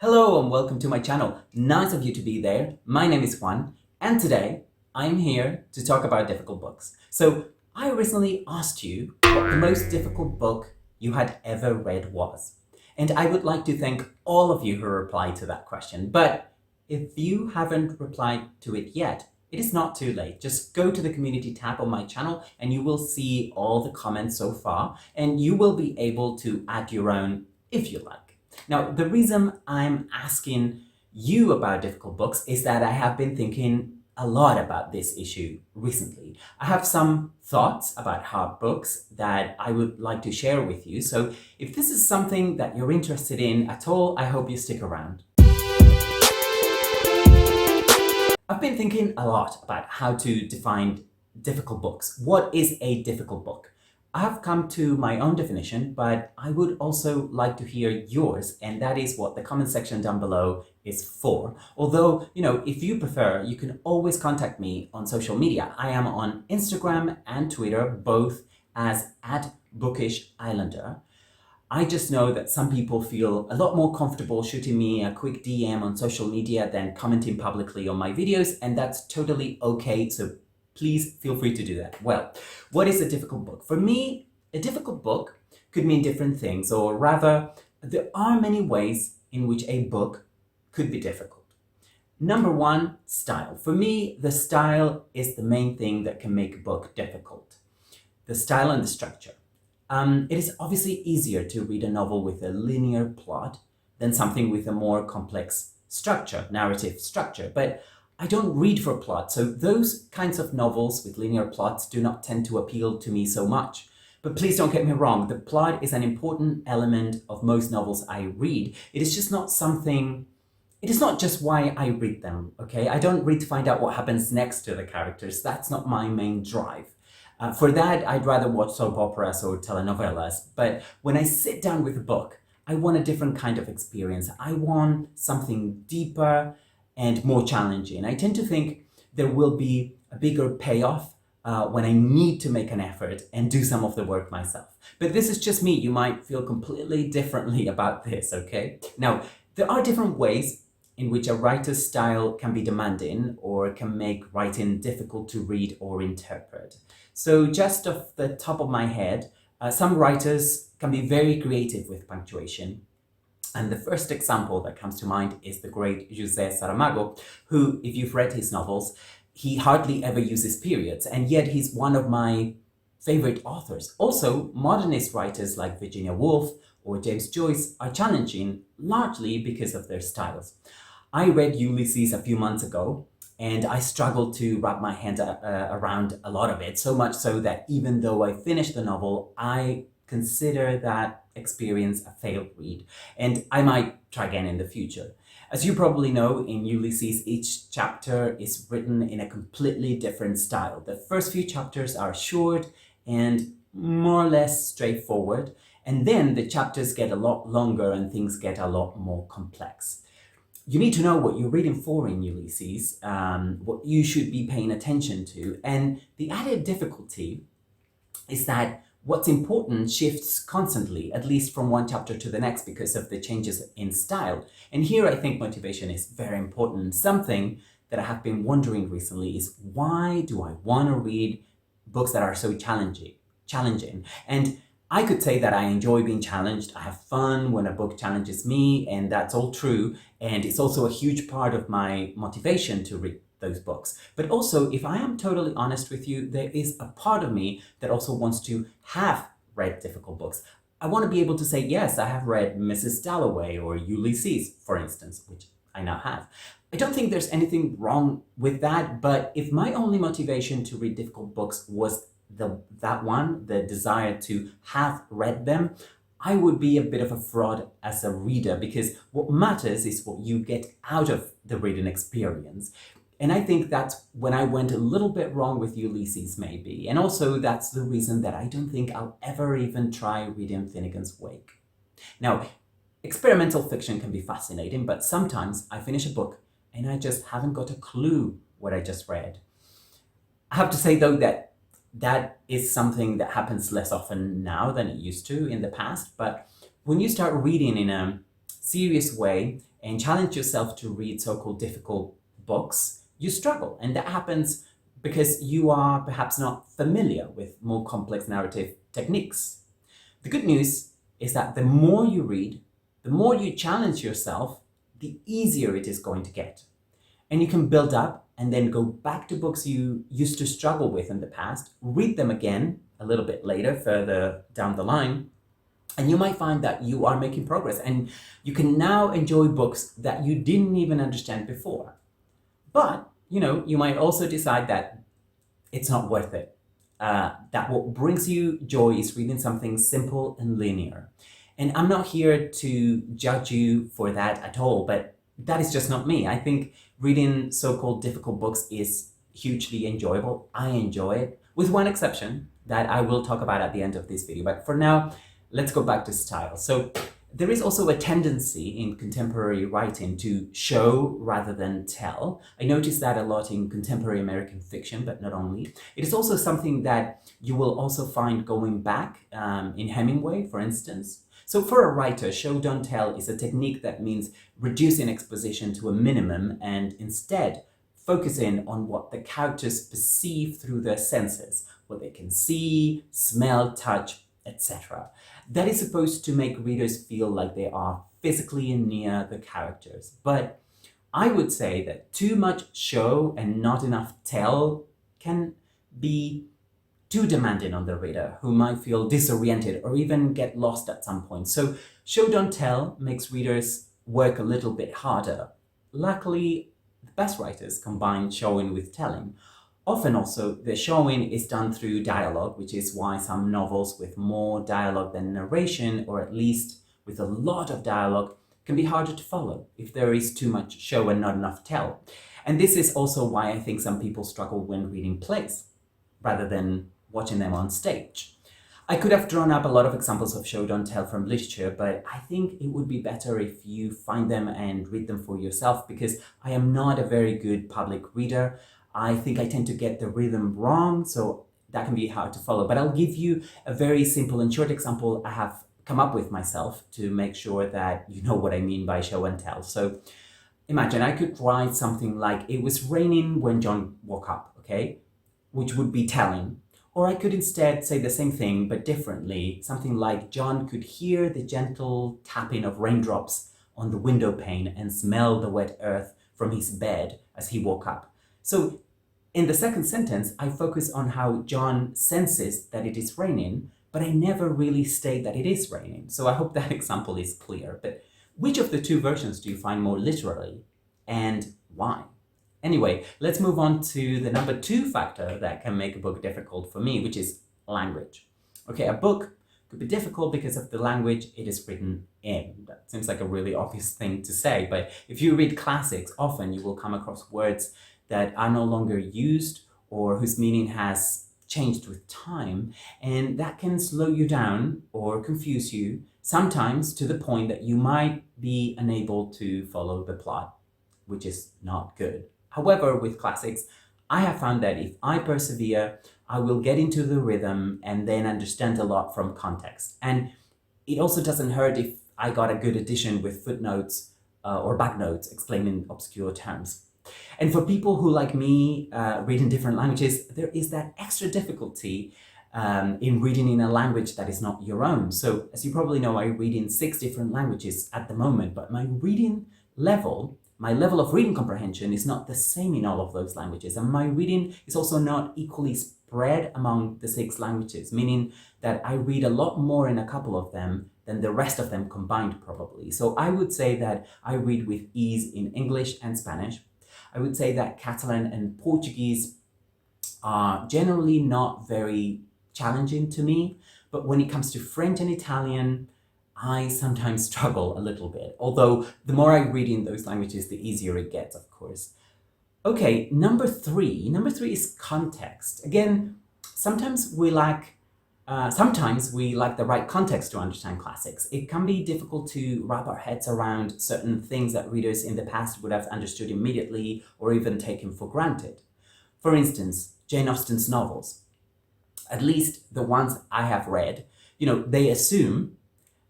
Hello and welcome to my channel. Nice of you to be there. My name is Juan and today I'm here to talk about difficult books. So I recently asked you what the most difficult book you had ever read was. And I would like to thank all of you who replied to that question. But if you haven't replied to it yet, it is not too late. Just go to the community tab on my channel and you will see all the comments so far and you will be able to add your own if you like. Now, the reason I'm asking you about difficult books is that I have been thinking a lot about this issue recently. I have some thoughts about hard books that I would like to share with you. So if this is something that you're interested in at all, I hope you stick around. I've been thinking a lot about how to define difficult books. What is a difficult book? I have come to my own definition, but I would also like to hear yours, and that is what the comment section down below is for. Although, if you prefer, you can always contact me on social media. I am on Instagram and Twitter, both as @BookishIslander. I just know that some people feel a lot more comfortable shooting me a quick DM on social media than commenting publicly on my videos, and that's totally okay. So please feel free to do that. Well, what is a difficult book? For me, a difficult book could mean different things, or rather, there are many ways in which a book could be difficult. Number one, style. For me, the style is the main thing that can make a book difficult. The style and the structure. It is obviously easier to read a novel with a linear plot than something with a more complex structure, narrative structure. But I don't read for plot, so those kinds of novels with linear plots do not tend to appeal to me so much. But please don't get me wrong, the plot is an important element of most novels I read. It is just not something, it is not just why I read them, okay? I don't read to find out what happens next to the characters. That's not my main drive. For that, I'd rather watch soap operas or telenovelas. But when I sit down with a book, I want a different kind of experience. I want something deeper and more challenging. I tend to think there will be a bigger payoff when I need to make an effort and do some of the work myself. But this is just me. You might feel completely differently about this, okay? Now, there are different ways in which a writer's style can be demanding or can make writing difficult to read or interpret. So just off the top of my head, some writers can be very creative with punctuation. And the first example that comes to mind is the great José Saramago, who, if you've read his novels, he hardly ever uses periods, and yet he's one of my favorite authors. Also, modernist writers like Virginia Woolf or James Joyce are challenging, largely because of their styles. I read Ulysses a few months ago, and I struggled to wrap my hand around a lot of it, so much so that even though I finished the novel, I consider that experience a failed read, and I might try again in the future. As you probably know, in Ulysses, each chapter is written in a completely different style. The first few chapters are short and more or less straightforward, and then the chapters get a lot longer and things get a lot more complex. You need to know what you're reading for in Ulysses, what you should be paying attention to, and the added difficulty is that what's important shifts constantly, at least from one chapter to the next, because of the changes in style. And here I think motivation is very important. Something that I have been wondering recently is, why do I want to read books that are so challenging? And I could say that I enjoy being challenged. I have fun when a book challenges me, and that's all true. And it's also a huge part of my motivation to read those books. But also, if I am totally honest with you, there is a part of me that also wants to have read difficult books. I want to be able to say, yes, I have read Mrs. Dalloway or Ulysses, for instance, which I now have. I don't think there's anything wrong with that, but if my only motivation to read difficult books was the desire to have read them, I would be a bit of a fraud as a reader, because what matters is what you get out of the reading experience. And I think that's when I went a little bit wrong with Ulysses, maybe. And also that's the reason that I don't think I'll ever even try reading Finnegan's Wake. Now, experimental fiction can be fascinating, but sometimes I finish a book and I just haven't got a clue what I just read. I have to say, though, that is something that happens less often now than it used to in the past. But when you start reading in a serious way and challenge yourself to read so-called difficult books, you struggle. And that happens because you are perhaps not familiar with more complex narrative techniques. The good news is that the more you read, the more you challenge yourself, the easier it is going to get. And you can build up and then go back to books you used to struggle with in the past, read them again a little bit later, further down the line, and you might find that you are making progress and you can now enjoy books that you didn't even understand before. But, you might also decide that it's not worth it. That what brings you joy is reading something simple and linear. And I'm not here to judge you for that at all, but that is just not me. I think reading so-called difficult books is hugely enjoyable. I enjoy it, with one exception that I will talk about at the end of this video. But for now, let's go back to style. So there is also a tendency in contemporary writing to show rather than tell. I notice that a lot in contemporary American fiction, but not only. It is also something that you will also find going back in Hemingway, for instance. So for a writer, show don't tell is a technique that means reducing exposition to a minimum and instead focusing on what the characters perceive through their senses, what they can see, smell, touch, etc. That is supposed to make readers feel like they are physically near the characters. But I would say that too much show and not enough tell can be too demanding on the reader, who might feel disoriented or even get lost at some point. So show don't tell makes readers work a little bit harder. Luckily, the best writers combine showing with telling. Often also, the showing is done through dialogue, which is why some novels with more dialogue than narration, or at least with a lot of dialogue, can be harder to follow if there is too much show and not enough tell. And this is also why I think some people struggle when reading plays, rather than watching them on stage. I could have drawn up a lot of examples of show don't tell from literature, but I think it would be better if you find them and read them for yourself, because I am not a very good public reader. I think I tend to get the rhythm wrong, so that can be hard to follow. But I'll give you a very simple and short example I have come up with myself to make sure that you know what I mean by show and tell. So imagine I could write something like, it was raining when John woke up, okay? Which would be telling. Or I could instead say the same thing, but differently. Something like, John could hear the gentle tapping of raindrops on the window pane and smell the wet earth from his bed as he woke up. So in the second sentence, I focus on how John senses that it is raining, but I never really state that it is raining. So I hope that example is clear. But which of the two versions do you find more literally, and why? Anyway, let's move on to the number 2 factor that can make a book difficult for me, which is language. Okay, a book could be difficult because of the language it is written in. That seems like a really obvious thing to say, but if you read classics, often you will come across words that are no longer used or whose meaning has changed with time, and that can slow you down or confuse you, sometimes to the point that you might be unable to follow the plot, which is not good. However, with classics, I have found that if I persevere, I will get into the rhythm and then understand a lot from context. And it also doesn't hurt if I got a good edition with footnotes or backnotes explaining obscure terms. And for people who, like me, read in different languages, there is that extra difficulty in reading in a language that is not your own. So, as you probably know, I read in 6 different languages at the moment, but my level of reading comprehension is not the same in all of those languages. And my reading is also not equally spread among the 6 languages, meaning that I read a lot more in a couple of them than the rest of them combined, probably. So I would say that I read with ease in English and Spanish. I would say that Catalan and Portuguese are generally not very challenging to me, but when it comes to French and Italian, I sometimes struggle a little bit, although the more I read in those languages, the easier it gets, of course. Okay, number three is context. Again, sometimes we lack the right context to understand classics. It can be difficult to wrap our heads around certain things that readers in the past would have understood immediately or even taken for granted. For instance, Jane Austen's novels, at least the ones I have read, they assume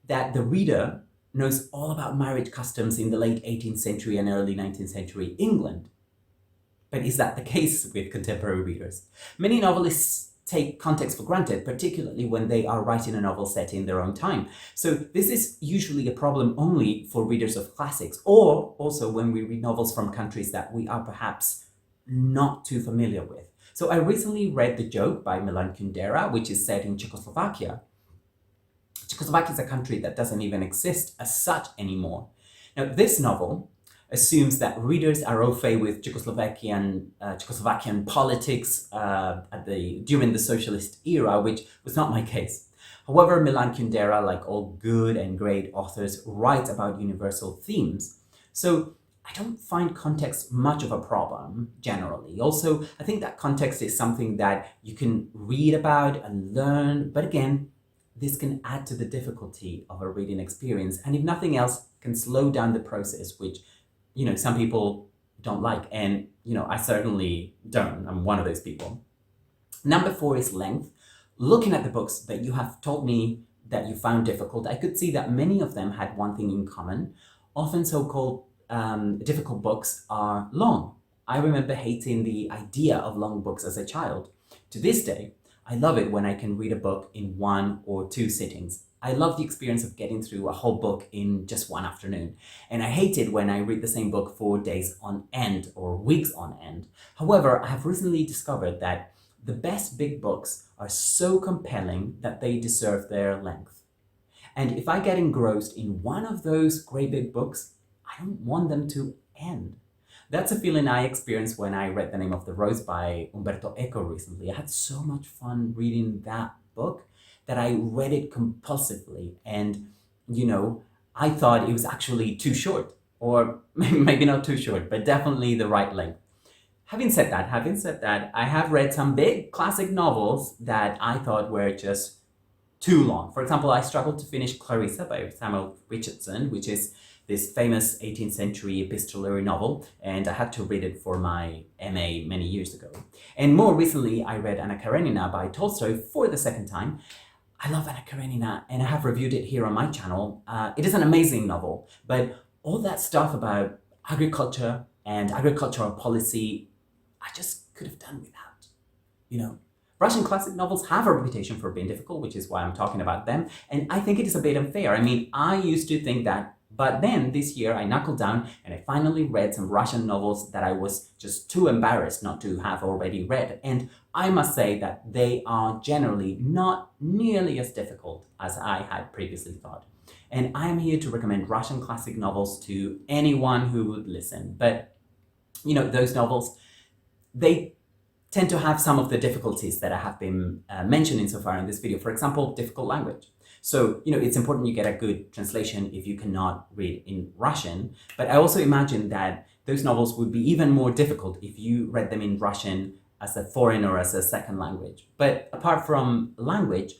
that the reader knows all about marriage customs in the late 18th century and early 19th century England. But is that the case with contemporary readers? Many novelists take context for granted, particularly when they are writing a novel set in their own time. So this is usually a problem only for readers of classics, or also when we read novels from countries that we are perhaps not too familiar with. So I recently read The Joke by Milan Kundera, which is set in Czechoslovakia. Czechoslovakia is a country that doesn't even exist as such anymore. Now, this novel assumes that readers are au fait with Czechoslovakian politics during the socialist era, which was not my case. However, Milan Kundera, like all good and great authors, writes about universal themes. So I don't find context much of a problem, generally. Also, I think that context is something that you can read about and learn, but again, this can add to the difficulty of a reading experience, and if nothing else, can slow down the process, which, some people don't like, and, I certainly don't. I'm one of those people. Number 4 is length. Looking at the books that you have told me that you found difficult, I could see that many of them had one thing in common. Often so-called difficult books are long. I remember hating the idea of long books as a child. To this day, I love it when I can read a book in 1 or 2 sittings. I love the experience of getting through a whole book in just one afternoon. And I hate it when I read the same book for days on end or weeks on end. However, I have recently discovered that the best big books are so compelling that they deserve their length. And if I get engrossed in one of those great big books, I don't want them to end. That's a feeling I experienced when I read The Name of the Rose by Umberto Eco recently. I had so much fun reading that book that I read it compulsively. And, I thought it was actually too short, or maybe not too short, but definitely the right length. Having said that, I have read some big classic novels that I thought were just too long. For example, I struggled to finish Clarissa by Samuel Richardson, which is this famous 18th century epistolary novel, and I had to read it for my MA many years ago. And more recently, I read Anna Karenina by Tolstoy for the second time. I love Anna Karenina, and I have reviewed it here on my channel. It is an amazing novel, but all that stuff about agriculture and agricultural policy, I just could have done without. Russian classic novels have a reputation for being difficult, which is why I'm talking about them, and I think it is a bit unfair. I used to think that, but then this year I knuckled down and I finally read some Russian novels that I was just too embarrassed not to have already read. And I must say that they are generally not nearly as difficult as I had previously thought. And I am here to recommend Russian classic novels to anyone who would listen. But, those novels, they tend to have some of the difficulties that I have been mentioning so far in this video. For example, difficult language. So, it's important you get a good translation if you cannot read in Russian. But I also imagine that those novels would be even more difficult if you read them in Russian as a foreign or as a second language. But apart from language,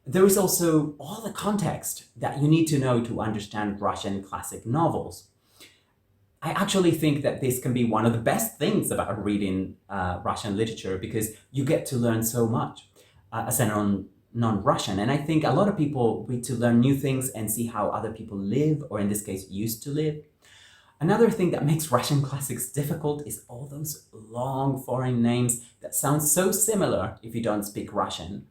there is also all the context that you need to know to understand Russian classic novels. I actually think that this can be one of the best things about reading Russian literature, because you get to learn so much as a non-Russian. And I think a lot of people read to learn new things and see how other people live, or in this case, used to live. Another thing that makes Russian classics difficult is all those long foreign names that sound so similar if you don't speak Russian.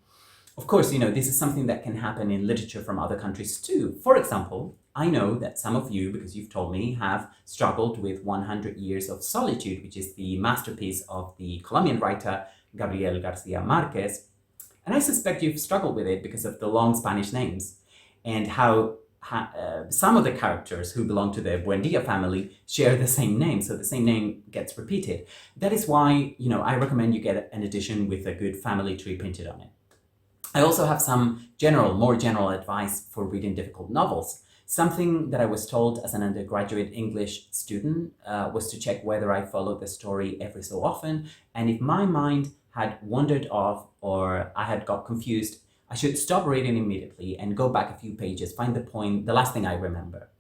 Of course, this is something that can happen in literature from other countries too. For example, I know that some of you, because you've told me, have struggled with 100 Years of Solitude, which is the masterpiece of the Colombian writer Gabriel Garcia Marquez. And I suspect you've struggled with it because of the long Spanish names and how some of the characters who belong to the Buendia family share the same name, so the same name gets repeated. That is why, I recommend you get an edition with a good family tree printed on it. I also have some more general advice for reading difficult novels. Something that I was told as an undergraduate English student was to check whether I followed the story every so often, and if my mind had wandered off or I had got confused, I should stop reading immediately and go back a few pages, find the point, the last thing I remember.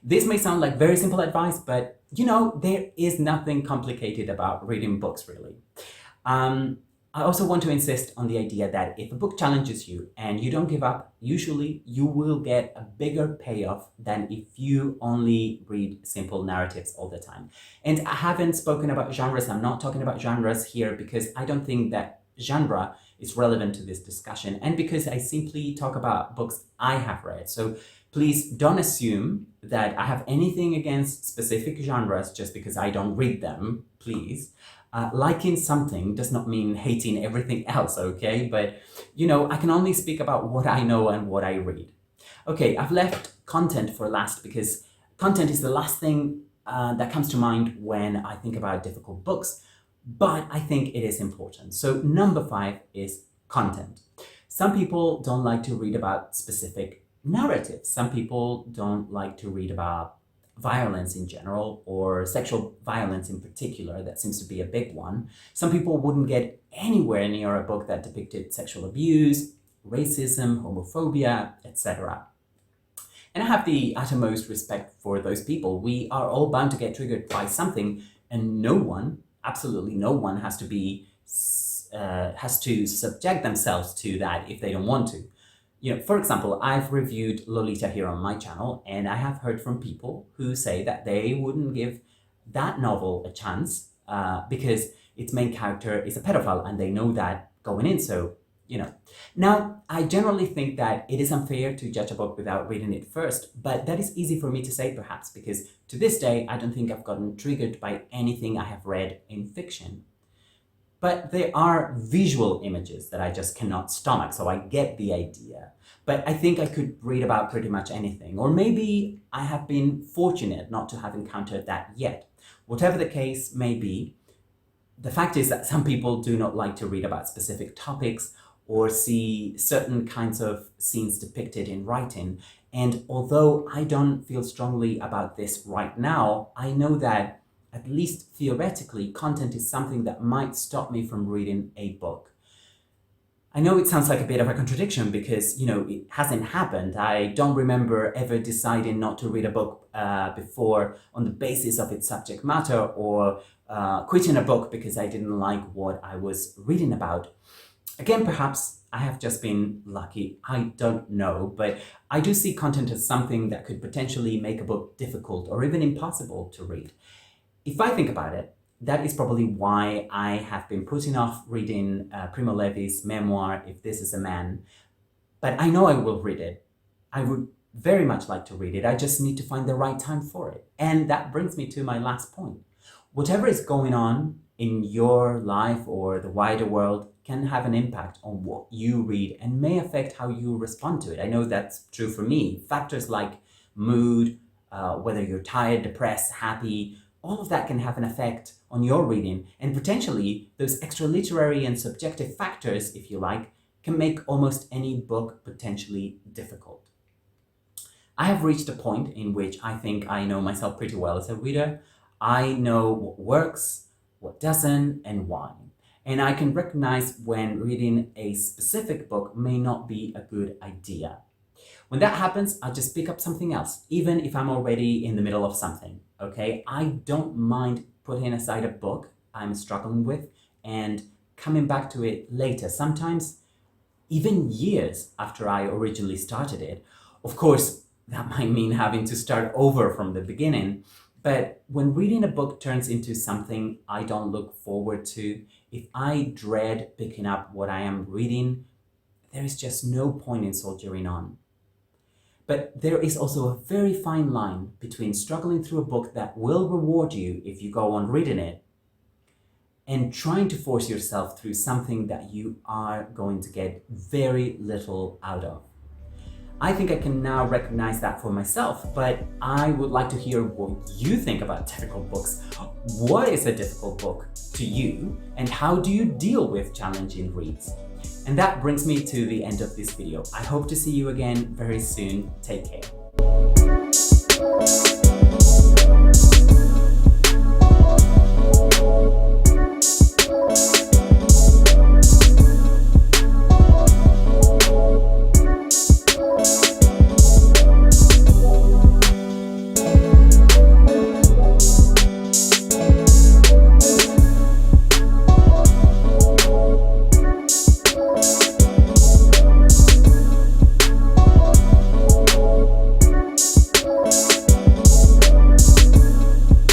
This may sound like very simple advice, but there is nothing complicated about reading books, really. I also want to insist on the idea that if a book challenges you and you don't give up, usually you will get a bigger payoff than if you only read simple narratives all the time. And I haven't spoken about genres. I'm not talking about genres here because I don't think that genre is relevant to this discussion and because I simply talk about books I have read. So please don't assume that I have anything against specific genres just because I don't read them, please. Liking something does not mean hating everything else, okay? But, I can only speak about what I know and what I read. Okay, I've left content for last because content is the last thing that comes to mind when I think about difficult books, but I think it is important. So number 5 is content. Some people don't like to read about specific narratives. Some people don't like to read about violence in general or sexual violence in particular. That seems to be a big one. Some people wouldn't get anywhere near a book that depicted sexual abuse, racism, homophobia, etc. And I have the utmost respect for those people. We are all bound to get triggered by something, and no one, absolutely no one, has to subject themselves to that if they don't want to. For example, I've reviewed Lolita here on my channel, and I have heard from people who say that they wouldn't give that novel a chance because its main character is a pedophile, and they know that going in, so, Now, I generally think that it is unfair to judge a book without reading it first, but that is easy for me to say, perhaps, because to this day, I don't think I've gotten triggered by anything I have read in fiction. But there are visual images that I just cannot stomach, so I get the idea. But I think I could read about pretty much anything. Or maybe I have been fortunate not to have encountered that yet. Whatever the case may be, the fact is that some people do not like to read about specific topics or see certain kinds of scenes depicted in writing. And although I don't feel strongly about this right now, I know that at least theoretically, content is something that might stop me from reading a book. I know it sounds like a bit of a contradiction because, it hasn't happened. I don't remember ever deciding not to read a book before on the basis of its subject matter or quitting a book because I didn't like what I was reading about. Again, perhaps I have just been lucky. I don't know, but I do see content as something that could potentially make a book difficult or even impossible to read. If I think about it, that is probably why I have been putting off reading Primo Levi's memoir, If This Is a Man. But I know I will read it. I would very much like to read it. I just need to find the right time for it. And that brings me to my last point. Whatever is going on in your life or the wider world can have an impact on what you read and may affect how you respond to it. I know that's true for me. Factors like mood, whether you're tired, depressed, happy, all of that can have an effect on your reading, and potentially those extra literary and subjective factors, if you like, can make almost any book potentially difficult. I have reached a point in which I think I know myself pretty well as a reader. I know what works, what doesn't, and why. And I can recognize when reading a specific book may not be a good idea. When that happens, I'll just pick up something else, even if I'm already in the middle of something, okay? I don't mind putting aside a book I'm struggling with and coming back to it later, sometimes even years after I originally started it. Of course, that might mean having to start over from the beginning, but when reading a book turns into something I don't look forward to, if I dread picking up what I am reading, there is just no point in soldiering on. But there is also a very fine line between struggling through a book that will reward you if you go on reading it and trying to force yourself through something that you are going to get very little out of. I think I can now recognize that for myself, but I would like to hear what you think about difficult books. What is a difficult book to you, and how do you deal with challenging reads? And that brings me to the end of this video. I hope to see you again very soon. Take care.